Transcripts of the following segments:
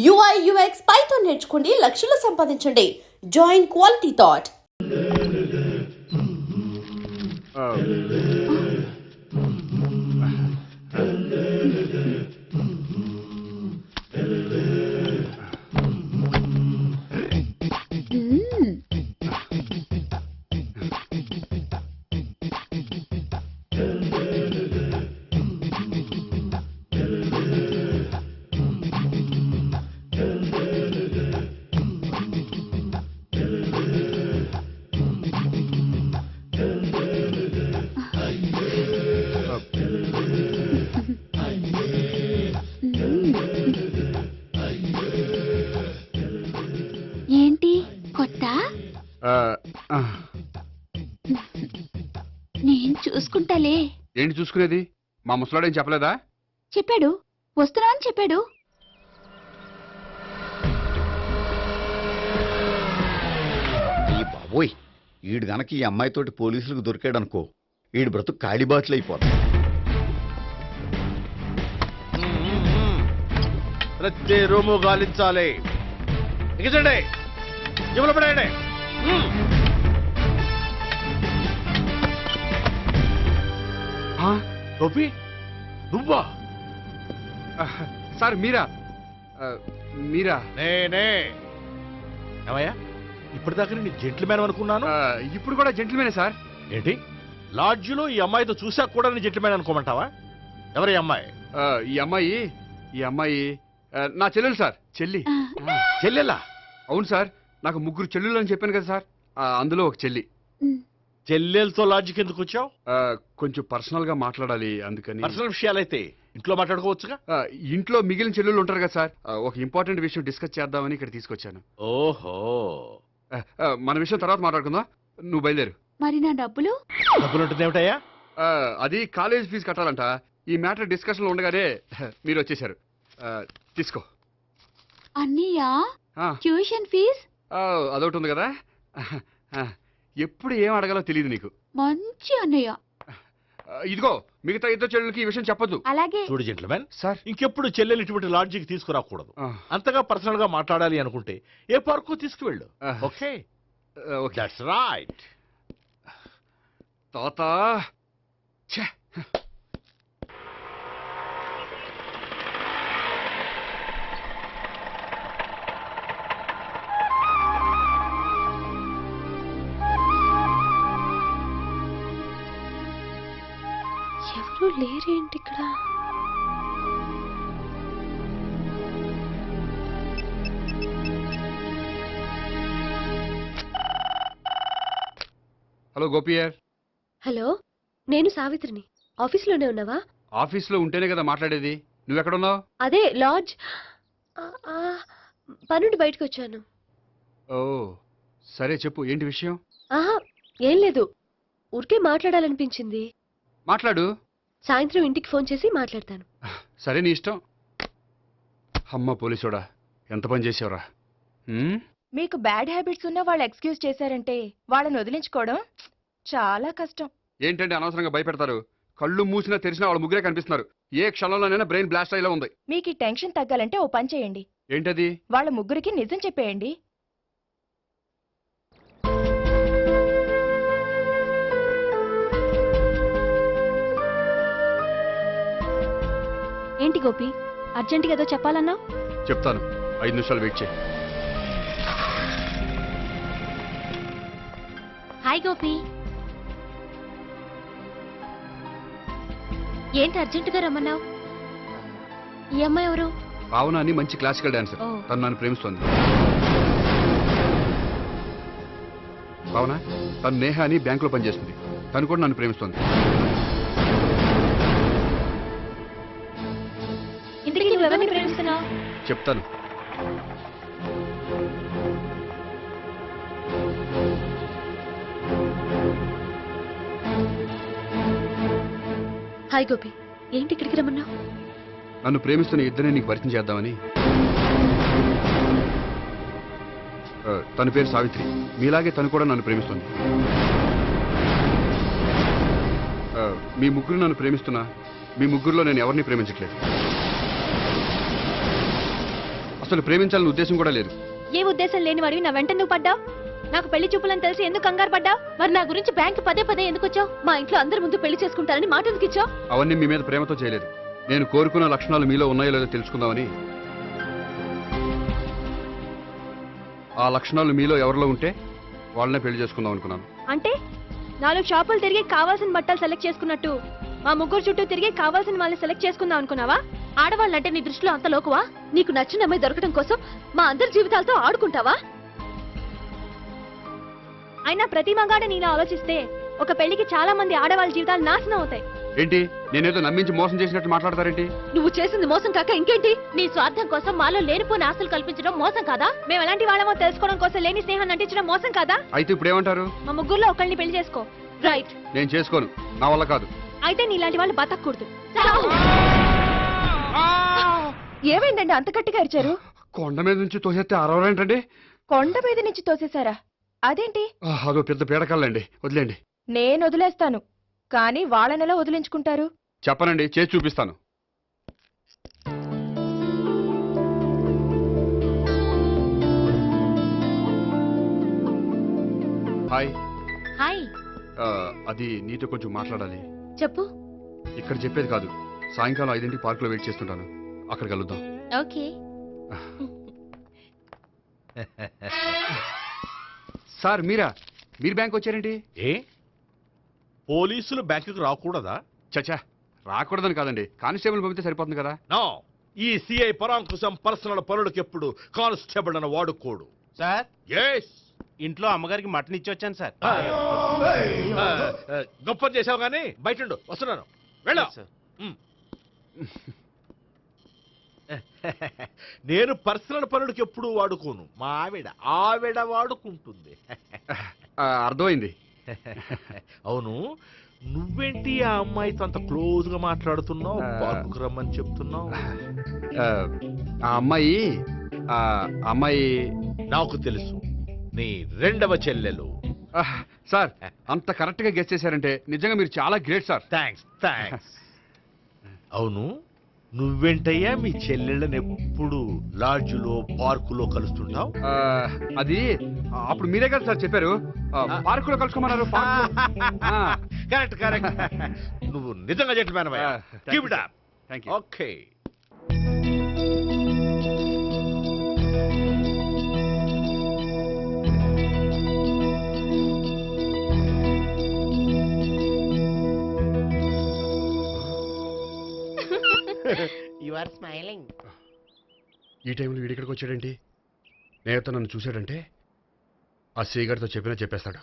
UI UX Python నేర్చుకోండి, లక్షలు సంపాదించండి. Join quality thought. ఏంటి కొత్త? నేను చూసుకుంటాలే. ఏంటి చూసుకునేది? మా ముసలాడేం చెప్పలేదా? చెప్పాడు, వస్తున్నానని చెప్పాడు. ఈ బాబోయ్, ఈడు గనక ఈ అమ్మాయితోటి పోలీసులకు దొరికాడనుకో, ఈడు బ్రతుకు కాళీబాట్లు అయిపోతాడు. ప్రతి రూము గాలించాలి. ఎగచండి, జబ్బులు పడేయండి. గోపి, నువ్వా? సార్ మీరా? మీరా? నేనే. ఏమయ్యా, ఇప్పటిదాకా నేను జెంట్లమ్యాన్ అనుకున్నాను. ఇప్పుడు కూడా జెంటిల్మేనే సార్. ఏంటి, లాడ్జిలో ఈ అమ్మాయితో చూసాక కూడా నేను జెంట్లమ్యాన్ అనుకోమంటావా? ఎవరి అమ్మాయి? ఈ అమ్మాయి నా చెల్లెలు సార్. చెల్లి. చెల్లెలా? అవును సార్, నాకు 3 చెల్లెలు అని చెప్పాను కదా సార్, అందులో ఒక చెల్లి. చెల్లెలతో లాడ్జికి ఎందుకు వచ్చావు? కొంచెం పర్సనల్ గా మాట్లాడాలి, అందుకని. పర్సనల్ విషయాలైతే ఇంట్లో మాట్లాడుకోవచ్చుగా. ఇంట్లో మిగిలిన చెల్లెలు ఉంటారు కదా సార్, ఒక ఇంపార్టెంట్ విషయం డిస్కస్ చేద్దామని ఇక్కడ తీసుకొచ్చాను. ఓహో, మన విషయం తర్వాత మాట్లాడుకుందాం, నువ్వు బయలుదేరు. మరి నా డబ్బులు? డబ్బులు ఉంటుంది ఏమిటయ్యా? అది కాలేజ్ ఫీజు కట్టాలంట. ఈ మ్యాటర్ డిస్కషన్ లో ఉండగానే మీరు వచ్చేసారు. తీసుకో. అన్నయ్యా, ఆ, ట్యూషన్ ఫీజ్? అదొకటి ఉంది కదా. ఎప్పుడు ఏం అడగాలో తెలియదు నీకు. మంచి అన్నయ్య. ఇదిగో, మిగతా ఇద్దరు చెల్లెలకి ఈ విషయం చెప్పొద్దు. అలాగే. చూడు జెంట్లమ్యాన్, సార్, ఇంకెప్పుడు చెల్లెలు ఇటువంటి లాడ్జికి తీసుకురాకూడదు. అంతగా పర్సనల్ గా మాట్లాడాలి అనుకుంటే ఏ పార్కు తీసుకువెళ్ళు. Okay, okay. That's right. తాత, ఛే. ఎవరు లేరేంటి ఇక్కడ? హలో గోపియర్. హలో, నేను సావిత్రిని. ఆఫీస్లోనే ఉన్నావా? ఆఫీస్లో ఉంటేనే కదా మాట్లాడేది. నువ్వెక్కడున్నావు? అదే లాడ్జ్. పనుండి బయటకు వచ్చాను. ఓ సరే, చెప్పు, ఏంటి విషయం? ఆహా, ఏం లేదు, ఊరికే మాట్లాడాలనిపించింది. మాట్లాడు. సాయంత్రం ఇంటికి ఫోన్ చేసి మాట్లాడతాను. సరే, నీ ఇష్టం. అమ్మ పోలీసోడా, ఎంత పని చేసావురా. మీకు బ్యాడ్ హ్యాబిట్స్ ఉన్న వాళ్ళు ఎక్స్క్యూజ్ చేశారంటే వాళ్ళని వదిలించుకోవడం చాలా కష్టం. ఏంటంటే అనవసరంగా భయపెడతారు. కళ్ళు మూసినా తెరిచినా వాళ్ళ ముగ్గురే కనిపిస్తున్నారు. ఏ క్షణంలోనైనా బ్రెయిన్ బ్లాస్ట్ అయ్యేలా ఉంది. మీకు ఈ టెన్షన్ తగ్గాలంటే ఓ పని చేయండి. ఏంటది? వాళ్ళ ముగ్గురికి నిజం చెప్పేయండి. ఏంటి గోపి, అర్జెంటుగా ఏదో చెప్పాలన్నా? చెప్తాను, 5 నిమిషాలు వెయిట్ చేయి. హాయ్ గోపి. ఏంటి అర్జెంటుగా రమ్మన్నావు? ఈ అమ్మాయి ఎవరు? భావన అని మంచి క్లాసికల్ డాన్సర్. ఓ. తను నన్ను ప్రేమిస్తోంది. భావన, తను నేహ అని బ్యాంకులో పనిచేస్తుంది. తను కూడా నన్ను ప్రేమిస్తోంది. ఇంతకీ నువ్వెవరిని ప్రేమిస్తున్నావు? చెప్తాను. హాయ్ గోపి, ఏంటి ఇక్కడికి రమ్మన్నావు? నన్ను ప్రేమిస్తున్న ఇద్దరిని నీకు పరిచయం చేద్దామని. తన పేరు సావిత్రి. మీలాగే తను కూడా నన్ను ప్రేమిస్తుంది. మీ ముగ్గురు నన్ను ప్రేమిస్తున్నా, మీ ముగ్గురులో నేను ఎవరిని ప్రేమించట్లేదు. అసలు ప్రేమించాలని ఉద్దేశం కూడా లేదు. ఏ ఉద్దేశం లేని వాడివి నా వెంట నువ్వు పడ్డావు? నాకు పెళ్లి చూపులని తెలిసి ఎందుకు కంగారు పడ్డావు? మరి నా గురించి బ్యాంక్ పదే పదే ఎందుకు వచ్చావు? మా ఇంట్లో అందరి ముందు పెళ్లి చేసుకుంటారని మాట ఎందుకు ఇచ్చావు? అవన్నీ మీ మీద ప్రేమతో చేయలేదు. నేను కోరుకున్న లక్షణాలు మీలో ఉన్నాయో లేదో తెలుసుకుందామని. ఆ లక్షణాలు మీలో ఎవరిలో ఉంటే వాళ్ళనే పెళ్లి చేసుకుందాం అనుకున్నాను. అంటే 4 షాపులు తిరిగి కావాల్సిన బట్టలు సెలెక్ట్ చేసుకున్నట్టు మా ముగ్గురు చుట్టూ తిరిగి కావాల్సిన వాళ్ళని సెలెక్ట్ చేసుకుందాం అనుకున్నావా? ఆడవాళ్ళంటే నీ దృష్టిలో అంత లోకువా? నీకు నచ్చిన అమ్మాయి దొరకడం కోసం మా అందరి జీవితాలతో ఆడుకుంటావా? అయినా ప్రతి మగాడ నీలా ఆలోచిస్తే ఒక పెళ్లికి చాలా మంది ఆడవాళ్ళ జీవితాలు నాశనం అవుతాయి. ఏంటి, నేనేదో నమ్మించి మోసం చేసినట్టు మాట్లాడతారేంటి? నువ్వు చేసింది మోసం కాక ఇంకేంటి? నీ స్వార్థం కోసం మాలో లేనిపోని ఆశలు కల్పించడం మోసం కాదా? మేము ఎలాంటి వాళ్ళమో తెలుసుకోవడం కోసం లేని స్నేహాన్ని నటించడం మోసం కాదా? అయితే ఇప్పుడు ఏమంటారు? మా ముగ్గురులో ఒకళ్ళని పెళ్లి చేసుకో. రైట్. నేను చేసుకోను, నా వల్ల కాదు. అయితే నీలాంటి వాళ్ళు బతకూడదు. ఏమైందండి అంత గట్టిగా అరిచారు? కొండ మీద నుంచి తోసేస్తే అరవరేంటండి? కొండ మీద నుంచి తోసేశారా? అదేంటి? అదో పెద్ద పీడకల్లండి, వదిలేండి. నేను వదిలేస్తాను, కానీ వాళ్ళనెలా వదిలించుకుంటారు? చెప్పనండి, చేసి చూపిస్తాను. హాయ్. హాయ్. అది నీతో కొంచెం మాట్లాడాలి. చెప్పు. ఇక్కడ చెప్పేది కాదు. సాయంకాలం 5ంటికి పార్కులో వెయిట్ చేస్తుంటాను, అక్కడ కలుద్దాం. ఓకే. సార్ మీరా? మీరు బ్యాంక్ వచ్చారేంటి? ఏ పోలీసులు బ్యాంకుకి రాకూడదా? చచ్చా, రాకూడదని కాదండి, కానిస్టేబుల్ పంపితే సరిపోతుంది కదా. నో, ఈ సిఐ పరాంకుశం పర్సనల్ పనులకు ఎప్పుడు కానిస్టేబుల్ అని వాడుకోడు. సార్, ఎస్, ఇంట్లో అమ్మగారికి మటన్ ఇచ్చి వచ్చాను సార్. గొప్ప చేసావు కానీ బయట ఉండు, వస్తున్నాను. వెళ్ళా. Yes, sir. నేను పర్సనల్ పనులకు ఎప్పుడు వాడుకోను. మా ఆవిడ వాడుకుంటుంది. అర్థమైంది. అవును, నువ్వేంటి ఆ అమ్మాయితో అంత క్లోజ్ గా మాట్లాడుతున్నావు? ఆ. పార్కుకు రమ్మని చెప్తున్నావు. ఆ అమ్మాయి నాకు తెలుసు, నీ రెండవ చెల్లెలు. సార్, అంత కరెక్ట్ గా గెస్ చేశారంటే నిజంగా మీరు చాలా గ్రేట్ సార్. థ్యాంక్స్. అవును, నువ్వేంటయ్యా మీ చెల్లెళ్ళని ఎప్పుడు లాడ్జ్లో పార్కులో కలుస్తుంటావు? అది అప్పుడు మీరే కదా సార్ చెప్పారు, పార్కులో కలుసుకోమన్నారు. కరెక్ట్. నువ్వు నిజంగా gentleman. Keep it up. Thank you. Okay. You are smiling. ఈ టైంలో వీడి ఇక్కడికి వచ్చాడేంటి? నేత నన్ను చూశాడంటే ఆ సీగారితో చెప్పేస్తాడు.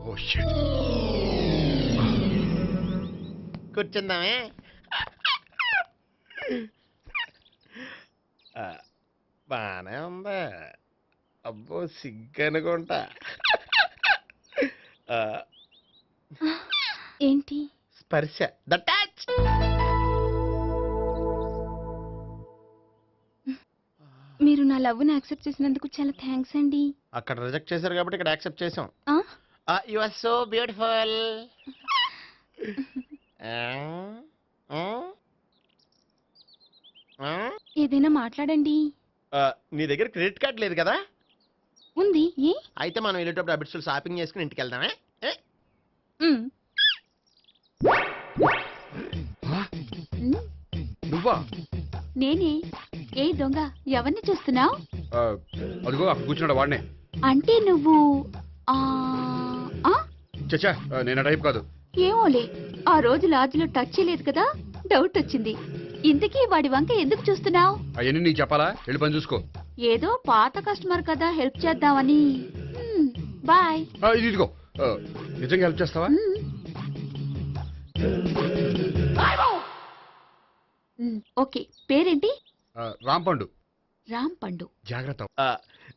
Oh shit. కూర్చుందామే. బానే ఉందా? అబ్బో సిగ్గనుకుంటా. ఏంటి? స్పర్శ, ద టచ్. మీరు నా లవ్ని యాక్సెప్ట్ చేసినందుకు చాలా థ్యాంక్స్ అండి. అక్కడ రిజెక్ట్ చేశారు కాబట్టి ఇక్కడ యాక్సెప్ట్ చేసాం. ఆ? You are so beautiful. ఏదైనా మాట్లాడండి. నీ దగ్గర క్రెడిట్ కార్డ్ లేదు కదా? ఉంది. ఏ? అయితే మనం వెళ్ళేటప్పుడు అబిట్స్ షాపింగ్ చేసుకుని ఇంటికి వెళ్దామే. మ్. నువ్వా? నేనే. ఏ దొంగ, ఎవరిని చూస్తున్నావు? అదిగో అక్కడ కూర్చున్నాడు వాడినే. అంటే నువ్వు ఆ ఆ? చచ్చా, నేను ఆ టైప్ కాదు. ఏమోలే, ఆ రోజు లాడ్జ్లో టచ్ చేయలేదు కదా, డౌట్ వచ్చింది. ఇంతకీ వాడి వంక ఎందుకు చూస్తున్నావు? అవన్నీ నీకు చెప్పాలా? వెళ్ళి పని చూసుకో. ఏదో పాత కస్టమర్ కదా, హెల్ప్ చేద్దామని. బాయ్. ఇదిగో, నిజంగా హెల్ప్ చేస్తావా? ఓకే. పేరేంటి? రాంపండు. రామ్ పండు. జాగ్రత్త.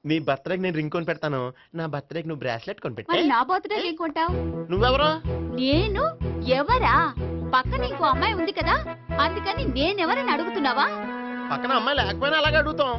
నీ బర్త్డేకి నేను రింగ్ కొని పెడతాను, నా బర్త్డేకి నువ్వు బ్రాస్లెట్ కొని మరి పెట్టే. నా బర్త్డే ఏం కొంటావు? నువ్వెవరు? నేను ఎవరా? పక్కన ఇంకో అమ్మాయి ఉంది కదా, అందుకని నేనెవరని అడుగుతున్నావా? పక్కన అమ్మాయి లేకపోయినా అలాగే అడుగుతాం.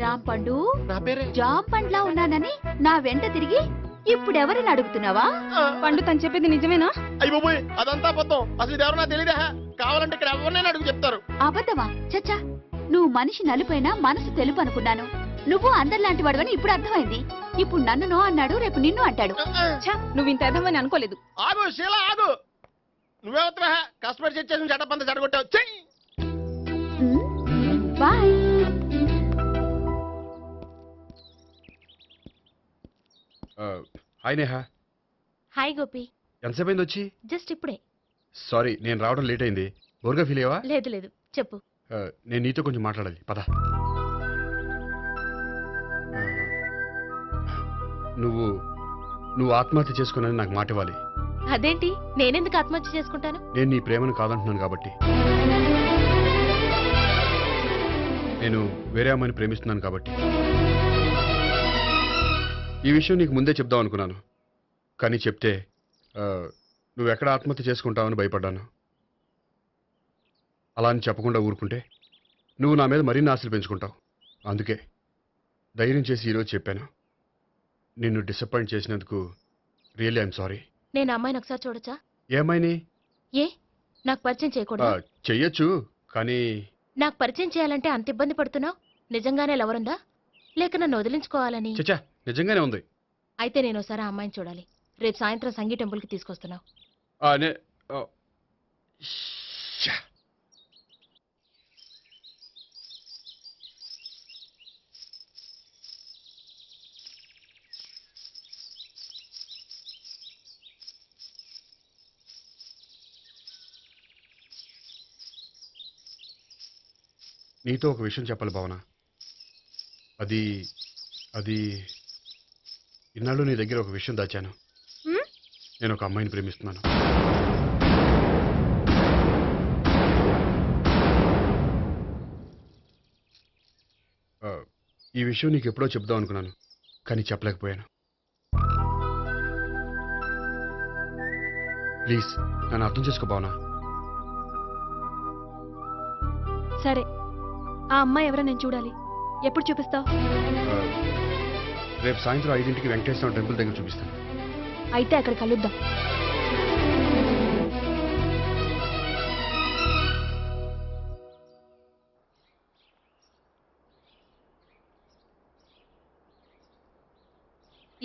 రామ్ పండు, నా పేరే. జామ్ పండ్లా ఉన్నానని నా వెంట తిరిగి ఇప్పుడు ఎవరిని అడుగుతున్నావా? పండు తను చెప్పేది నిజమేనా? అయ్య బాబోయ్ అదంతా అబద్ధం. అసలు ఇది ఎవరో నాకు తెలియదా? కావాలంటే ఇక్కడ ఎవరినైనా అడుగు చెప్తారు. అబద్ధమా? చచ్చా, నువ్వు మనిషి నలుపైనా మనసు తెలుపు అనుకున్నాను. నువ్వు అందరిలాంటి వాడవని ఇప్పుడు అర్థమైంది. ఇప్పుడు నన్ను నో అన్నాడు, రేపు నిన్ను అంటాడు. ఛ, నువ్వు ఇంత ఎదవని అనుకోలేదు. ఆగు శీల ఆగు. నువ్వేవత్తవా? కష్టపడి చేసేసి చెడ్డ చెడగొట్టావు. చెయ్యి. Bye. Hi Neha, hi Gopi. ఎంతసేపు అయింది వచ్చి? జస్ట్ ఇప్పుడే. సారీ, నేను రావడం లేట్ అయింది. బోర్గా ఫీల్ అయ్యావా? లేదు లేదు, చెప్పు. నేను నీతో కొంచెం మాట్లాడాలి, పద. నువ్వు ఆత్మహత్య చేసుకున్నానని నాకు మాట ఇవ్వాలి. అదేంటి, నేనెందుకు ఆత్మహత్య చేసుకుంటాను? నేను నీ ప్రేమను కాదంటున్నాను కాబట్టి. నేను వేరే అమ్మాయిని ప్రేమిస్తున్నాను కాబట్టి. ఈ విషయం నీకు ముందే చెప్దాం అనుకున్నాను, కానీ చెప్తే నువ్వు ఎక్కడ ఆత్మహత్య చేసుకుంటావని భయపడ్డాను. అలా అని చెప్పకుండా ఊరుకుంటే నువ్వు నా మీద మరిన్ని ఆశలు పెంచుకుంటావు. అందుకే ధైర్యం చేసి ఈరోజు చెప్పాను. నిన్ను డిసప్పాయింట్ చేసినందుకు రియల్లీ ఐఎమ్ సారీ. నేను అమ్మాయిని ఒకసారి చూడొచ్చా? ఏమైనా ఏ, నాకు పరిచయం చేయకూడదు? చెయ్యొచ్చు, కానీ నాకు పరిచయం చేయాలంటే అంత ఇబ్బంది పడుతున్నావు? నిజంగానే లవరుందా, లేక నన్ను వదిలించుకోవాలని? చచ్చా, నిజంగానే ఉంది. అయితే నేను ఒకసారి ఆ అమ్మాయిని చూడాలి. రేపు సాయంత్రం సంగీ టెంపుల్కి తీసుకొస్తున్నావు. శ్శా. నీతో ఒక విషయం చెప్పాలి భావన. అది అది ఇన్నాళ్ళు నీ దగ్గర ఒక విషయం దాచాను. నేను ఒక అమ్మాయిని ప్రేమిస్తున్నాను. ఈ విషయం నీకు ఎప్పుడో చెప్దాం అనుకున్నాను, కానీ చెప్పలేకపోయాను. ప్లీజ్ నన్ను అర్థం చేసుకో భావన. సరే, ఆ అమ్మాయి ఎవరో నేను చూడాలి. ఎప్పుడు చూపిస్తావు? రేపు సాయంత్రం 5ంటికి వెంకటేశ్వర టెంపుల్ దగ్గర చూపిస్తాను. అయితే అక్కడ కలుద్దాం.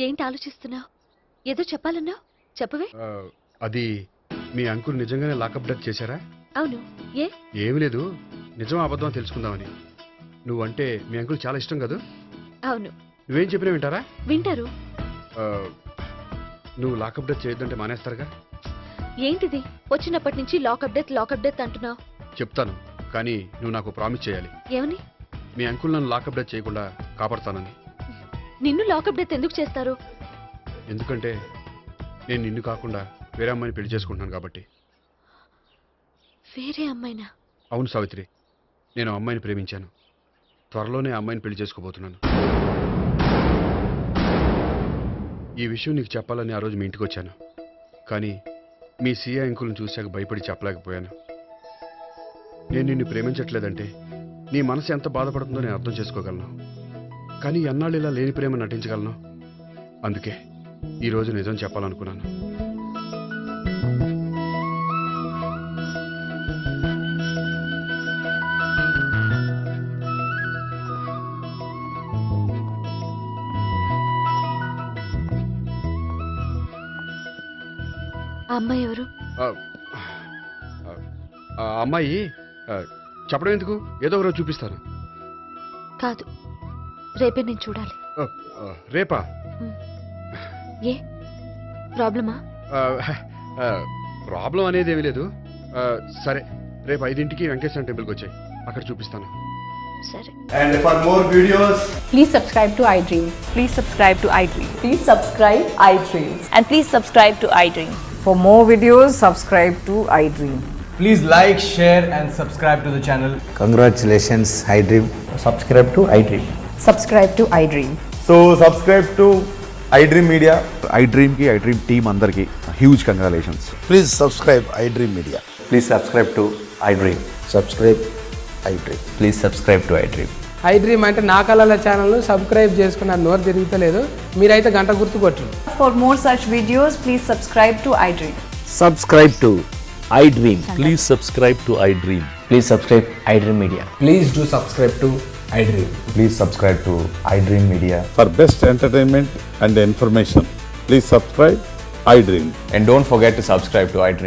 ఏంటి ఆలోచిస్తున్నావు? ఏదో చెప్పాలన్నావు, చెప్పవే. అది మీ అంకుల్ నిజంగానే లాకప్ డెత్ చేశారా? అవును. ఏ? ఏమీ లేదు, నిజం అబద్ధం తెలుసుకుందామని. నువ్వంటే మీ అంకుల్ చాలా ఇష్టం కదా? అవును. నువ్వేం చెప్పినా వింటారా? వింటారు. నువ్వు లాకప్ డెత్ చేయొద్దంటే మానేస్తారుగా? ఏంటిది వచ్చినప్పటి నుంచి లాకప్ డెత్ అంటున్నావు? చెప్తాను, కానీ నువ్వు నాకు ప్రామిస్ చేయాలి. ఏమని? మీ అంకుల్ నన్ను లాకప్ డెత్ చేయకుండా కాపాడుతానని. నిన్ను లాకప్ డెత్ ఎందుకు చేస్తారు? ఎందుకంటే నేను నిన్ను కాకుండా వేరే అమ్మాయిని పెళ్లి చేసుకుంటున్నాను కాబట్టి. వేరే అమ్మాయినా? అవును సావిత్రి, నేను అమ్మాయిని ప్రేమించాను. త్వరలోనే అమ్మాయిని పెళ్లి చేసుకోబోతున్నాను. ఈ విషయం నీకు చెప్పాలని ఆ రోజు మీ ఇంటికి వచ్చాను, కానీ మీ సీఏ అంకుల్ని చూశాక భయపడి చెప్పలేకపోయాను. నేను నిన్ను ప్రేమించట్లేదంటే నీ మనసు ఎంత బాధపడుతుందో నేను అర్థం చేసుకోగలను, కానీ ఎన్నాళ్ళు ఇలా లేని ప్రేమ నటించగలను? అందుకే ఈరోజు నిజం చెప్పాలనుకున్నాను. ఆ అమ్మాయి ఎవరు? ఆ అమ్మాయి చెప్పడం ఎందుకు, ఏదో ఒకరోజు చూపిస్తాను. కాదు, రేపే నేను చూడాలి. రేపా? ఏ ప్రాబ్లమా? ప్రాబ్లం అనేది ఏమీ లేదు. సరే, రేపు 5ంటికి వెంకటేశ్వర టెంపుల్కి వచ్చాయి, అక్కడ చూపిస్తాను. సరే. And for more videos, Please subscribe to iDream. Please subscribe to iDream. Please subscribe iDream. And please subscribe to iDream. For more videos, subscribe to iDream. please like, share and subscribe to the channel. Congratulations, iDream. Subscribe to iDream. Subscribe to iDream. So subscribe to iDream Media. iDream ki iDream team andarki huge congratulations. Please subscribe iDream Media. Please subscribe to iDream. Subscribe iDream. Please subscribe to iDream. I dream అంటే నా కళల channel subscribe చేసుకున్న నోరు తిరుగుతలేదు. మీరైతే గంట గుర్తు కొట్టండి. For more such videos, please subscribe to iDream. Subscribe to iDream. Please subscribe to I dream. Please subscribe iDream Media. Please do subscribe to iDream. Please subscribe to iDream Media. For best entertainment and information, please subscribe iDream. And don't forget to subscribe to iDream.